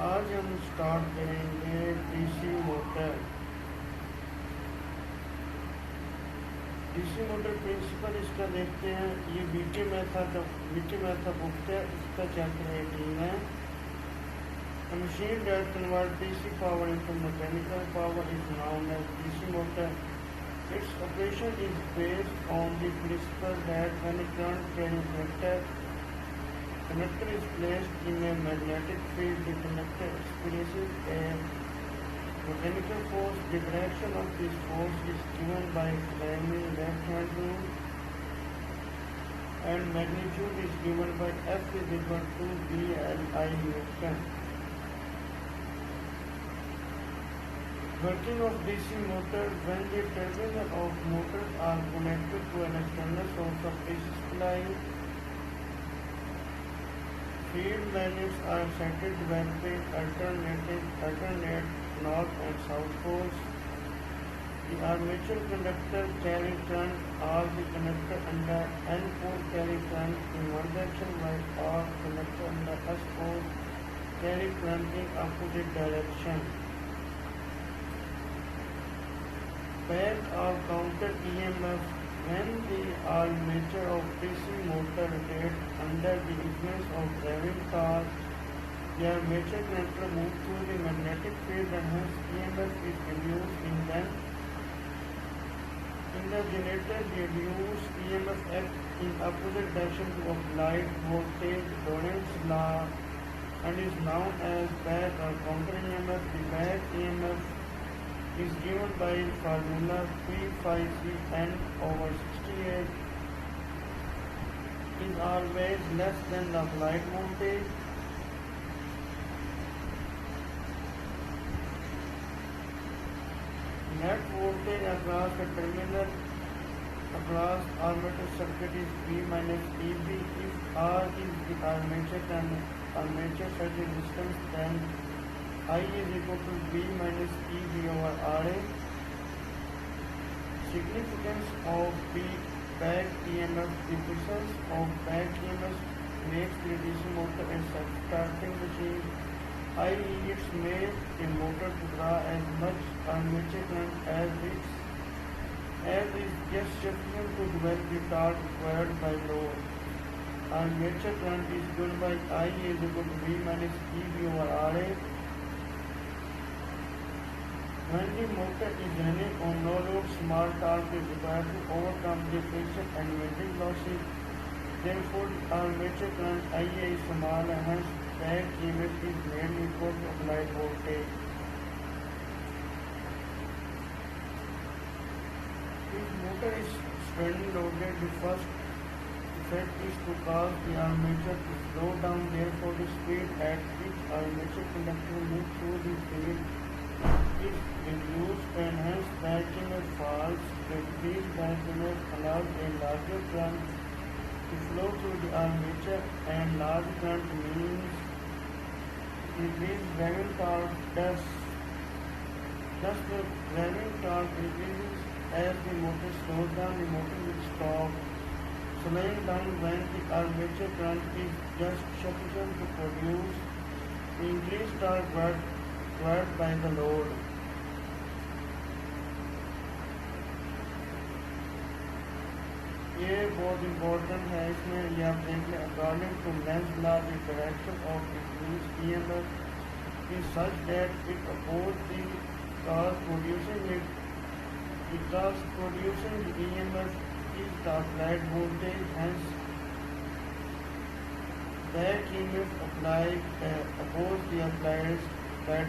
आज हम स्टार्ट करेंगे DC motor. DC motor principle इसका देखते हैं। ये बीटी मैथा बुक है, इसका चैप्टर 18 है। A machine that converts DC power into mechanical power is known as DC motor. Its operation is based on the principle that when a current carrying conductor is placed in a magnetic field, the conductor experiences a mechanical force. The direction of this force is given by Fleming's left-hand rule, and magnitude is given by F is equal to BLI Newton. Working of DC motor: when the terminals of motors are connected to an external source of AC supply, field magnets are set to developing alternate north and south poles. The armature conductor carries current. All the conductor under N pole carry current in one direction, while all conductor under S pole carry current in opposite direction. Back or counter EMF: when the armature of DC motor rotates under the influence of driving torque, the armature current moves through the magnetic field and hence EMF is induced in them. In the generator, the induced EMF acts in opposite direction to applied voltage, Lorentz law, and is known as back or counter EMF. The back EMF is given by formula P phi C N over 68 is always less than the applied voltage. Net voltage across the terminal across armature circuit is V minus EB. If R is the armature circuit resistance, then I is equal to V minus EB over RA. Significance of back EMF: the presence of back EMF makes the DC motor a self-starting machine, i.e. it makes the motor to draw as much armature current as is just sufficient to develop the torque required by load. Armature current is given by I is equal to V minus EB over RA. When the motor is running on no load, small torque is required to overcome the friction and winding losses. Therefore, the armature current IA is small and hence back EMF is made equal to applied voltage. If motor is steadily loaded, the first effect is to cause the armature to slow down. Therefore, the speed at which armature conductor moves through the field is reduced and hence back EMF falls. The decreased back EMF allows a larger current to flow through the armature, and large current means increased driving torque. Thus the driving torque increases as the motor slows down. The motor will stop slowing down when the armature current is just sufficient to produce the increased torque required by the load. ये बहुत important है, इसमें ये आप देख लें। According to Lenz law, the direction of induced EMF is such that it opposes the cause producing it. The cause producing the EMF is the applied voltage, hence back EMF oppose the applied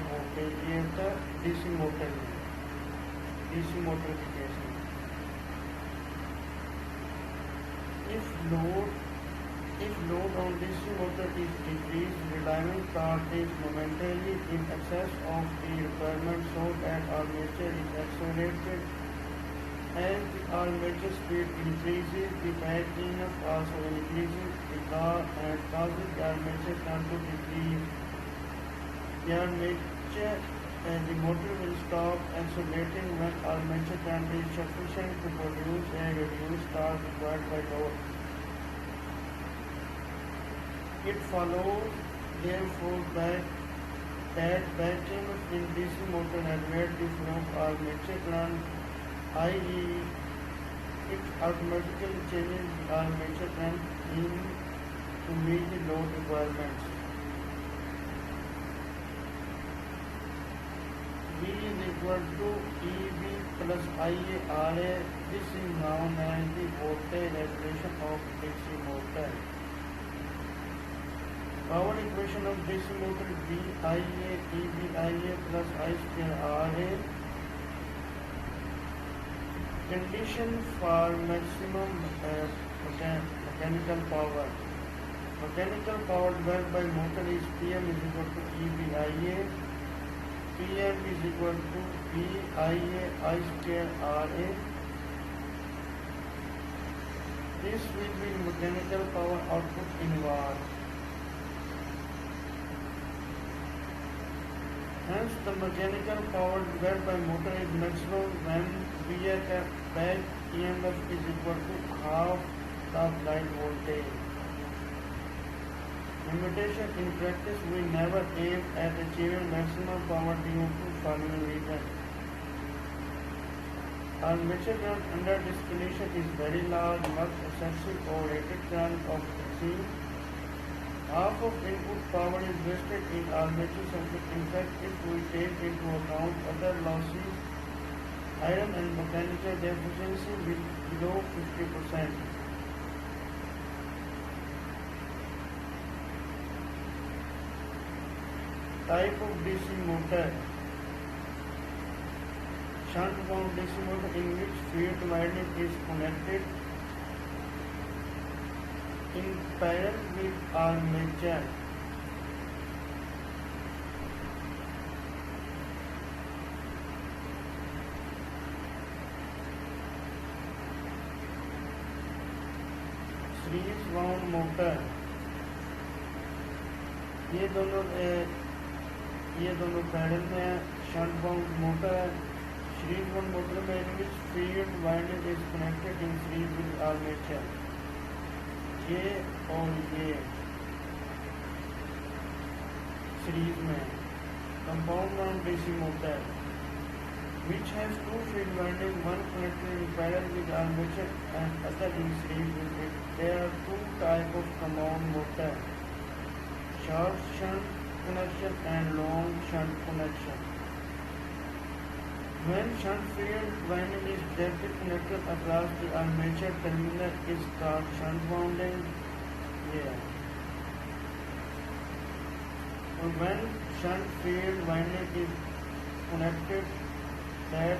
voltage. ये होता है DC motor के case में। If load on DC motor is decreased, the driving torque is momentarily in excess of the requirement, so that armature is accelerated. As the armature speed increases, the back EMF also increases and causes the armature current to decrease. The motor will stop accelerating when armature current is sufficient to produce a reduced torque required by load. It follows, therefore, back that back EMF in DC motor elevate the flow of armature current, i.e. it automatically changes the armature current in to meet the load requirements. V is equal to EV plus IARA. This is known as the voltage regulation of DC motor. Power equation of DC motor VIA EVIA plus I square RA. Condition for maximum mechanical power. Mechanical power developed by motor is PM is equal to EVIA. PM is equal to VIA I square RA. This will be mechanical power output in watt. Hence, the mechanical power developed by motor is maximum when VA back EMF is equal to half the applied voltage. Limitation: in practice, we never aim at achieving maximum power due to following reasons. Armature current under this condition is very large, much excessive or rated current of DC. Half of input power is wasted in armature circuit. In fact, if we take into account other losses, iron and mechanical deficiency below 50%. Type of DC motor. Shunt wound DC motor in which field winding is connected in parallel with armature. Series wound motor. ये दोनों पैडल में है. Shunt wound motor है. Series wound motor में in which field winding is connected in series with armature. ये और ये सीरीज में. Compound wound DC motor which has two field winding, one connected in parallel with armature and other in series with it. There are two types of compound motor: short shunt connection and long shunt connection. When shunt field winding is directly connected across the armature terminal is called shunt winding. Here. When shunt field winding is connected, that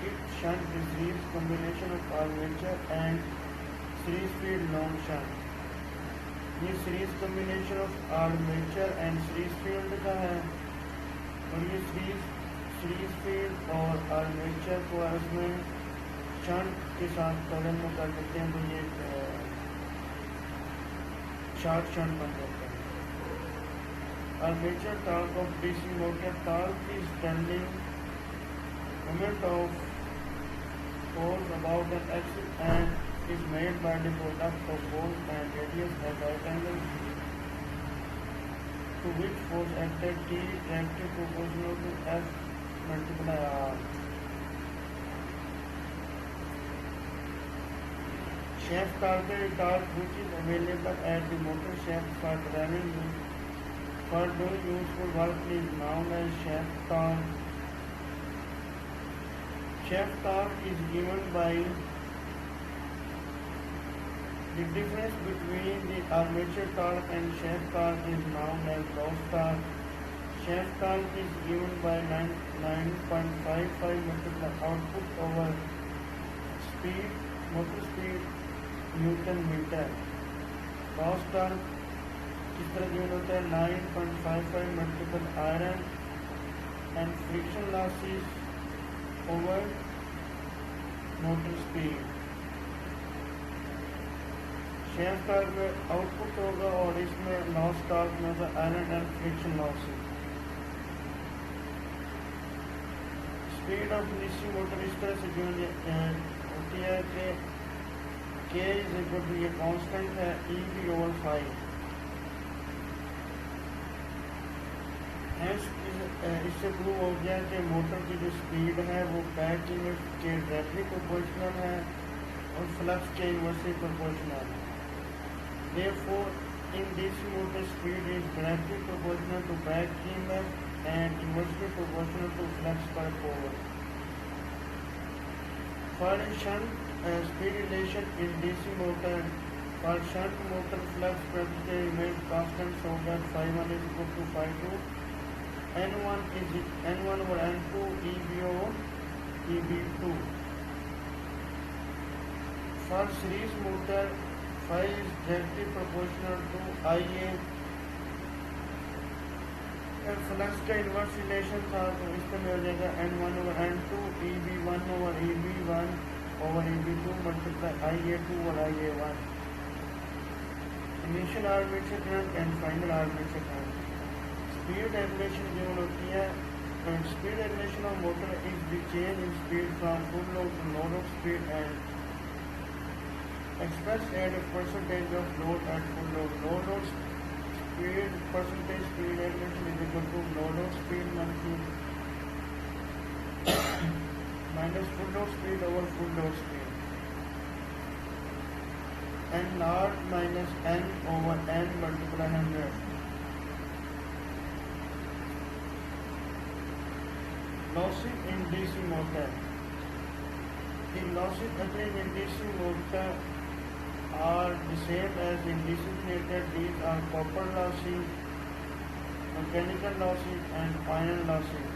it shunt receives combination of armature and series field long shunt. ये series combination of armature and series field का है. और ये series field और armature को इसमें shunt के साथ कलम में कर देते हैं तो ये शॉर्ट शंट बन जाता है. Armature torque of DC motor. Torque is standing moment of force about an axis and is made by the product of force and radius at right angles to which force acted T directly proportional to F multiply R. Shaft torque which is available at the motor shaft for driving for doing useful work is known as shaft torque. Shaft torque is given by the difference between the armature torque and shaft torque is known as loss torque. Shaft torque is given by 9.55 multiplied output over speed, motor speed, Newton meter. Loss torque इस तरह given होता है 9.55 multiplied iron and friction losses over motor speed. Chef torque में output होगा और इसमें loss torque में होगा iron and friction losses. Speed of DC motor इस तरह से जो होती है कि K इज इक्वल टू ये कांस्टेंट है EV/5. इससे प्रूव हो गया कि मोटर की जो स्पीड है वो बैक इनवर्स के डायरेक्टली प्रोपोर्शनल है और फ्लक्स के इनवर्सली प्रोपोर्शनल है। Therefore, in DC motor speed is directly proportional to back EMF and inversely proportional to flux per pole. For shunt speed relation in DC motor, for shunt motor flux practically remains constant so that phi1 is equal to phi2, N1 is N1 over N2 EBO EB2. For series motor, phi is directly proportional to IA। Flux का inverse relation था तो इसका में हो जाएगा N1 over N2 EB1 over EB1 over EB2 multiply IA2 और IA1। Initial armature current and final armature current. Speed regulation given होती है। Speed regulation of motor is the change in speed from full load to no load speed and expressed as a percentage of load at full load. No load speed percentage speed regulation is equal to no load speed minus full load speed over full load speed. N naught minus N over N multiply 100. Losses in DC motor. The losses occurring in DC motor are the same as in DC generator. These are copper losses, mechanical losses and iron losses.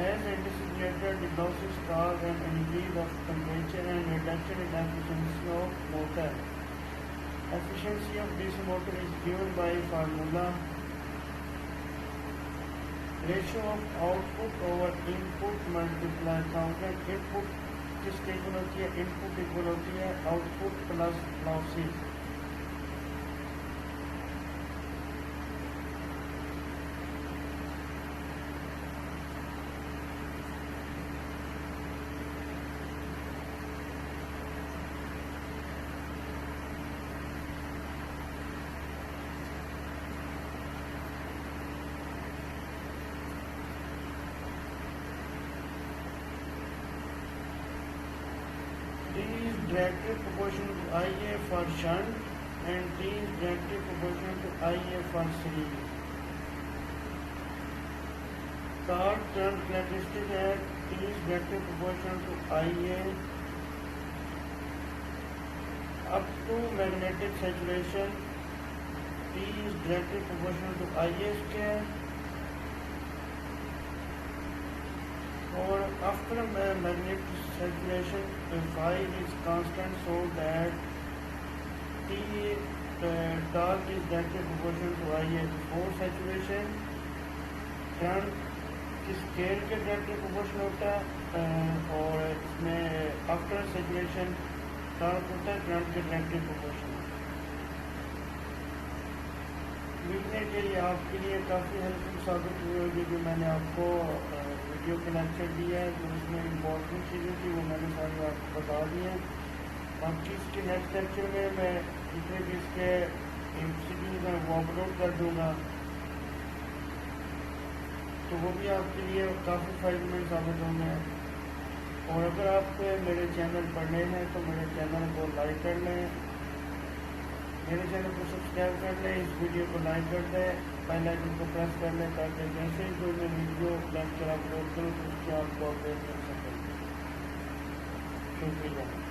As in DC generator, the losses cause an increase of temperature and reduction in efficiency of motor. Efficiency of DC motor is given by formula ratio of output over input multiply 1000। input किसके equal होती है? Input equal होती है output plus losses. D is directly proportional to IA for shunt and D is directly proportional to IA for series। Torque current characteristic है T is directly proportional to IA up to magnetic saturation। T is directly proportional to IA square और after magnetic saturation phi is constant so that T torque is directly proportional to IA। before saturation current की scale के directly proportional होता है और इसमें after saturation torque होता है current के डायरेक्टली प्रोपोर्शनल। लिखने के लिए आपके लिए काफ़ी हेल्पफुल साबित हुई होगी जो मैंने आपको वीडियो के लेक्चर दिया है जो उसमें इम्पोर्टेंट चीज़ें थी वो मैंने सारी आपको बता दी हैं। बाकी इसके नेक्स्ट लेक्चर में मैं जितने भी इसके MCQs हैं वो अपलोड कर दूँगा तो वो भी आपके लिए काफ़ी फायदेमंद साबित होंगे। और अगर आप मेरे चैनल पर नए हैं तो मेरे चैनल को लाइक कर लें, मेरे चैनल को सब्सक्राइब कर लें, इस वीडियो को लाइक कर दें, बेल आइकन को प्रेस कर लें ताकि जैसे ही कोई मैं वीडियो लेक्चर अपलोड करूँ तो उसकी आपको अपडेट मिल सके। शुक्रिया।